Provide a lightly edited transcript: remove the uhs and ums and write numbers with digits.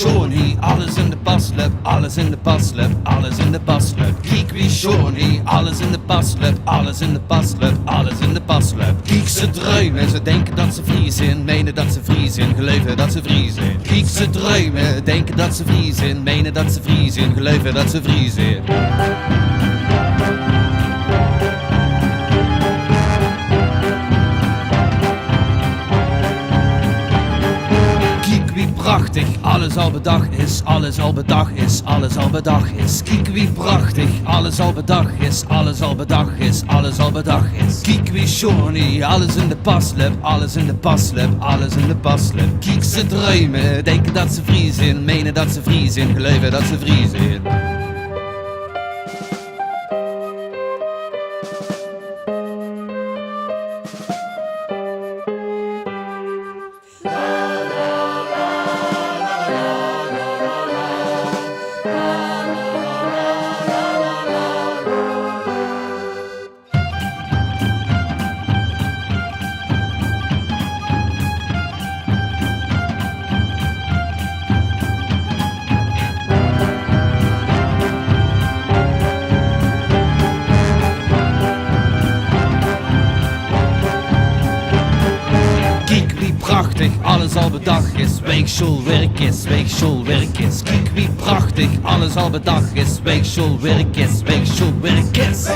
Shawnee, alles in de paslip, alles in de paslip, alles in de paslip. Kijk wie Shawnee, alles in de paslip, alles in de paslip, alles in de paslip. Kijk ze druimen, ze denken dat ze vriezen, menen dat ze vriezen, geloven dat ze vriezen. Kijk ze druimen, denken dat ze vriezen, menen dat ze vriezen, geloven dat ze vriezen. Prachtig, alles al bedacht is, alles al bedacht is, alles al bedacht is. Kijk wie prachtig, alles al bedacht is, alles al bedacht is, alles al bedacht is. Kijk wie Shawnee, alles in de paslip, alles in de paslip, alles in de paslip. Kijk ze druimen, denken dat ze vriezen, menen dat ze vriezen, geloven dat ze vriezen. Prachtig, alles al bedacht is, weegschoolwerk is, weegschoolwerk is. Kijk wie prachtig, alles al bedacht is, weegschoolwerk is, weegschoolwerk is.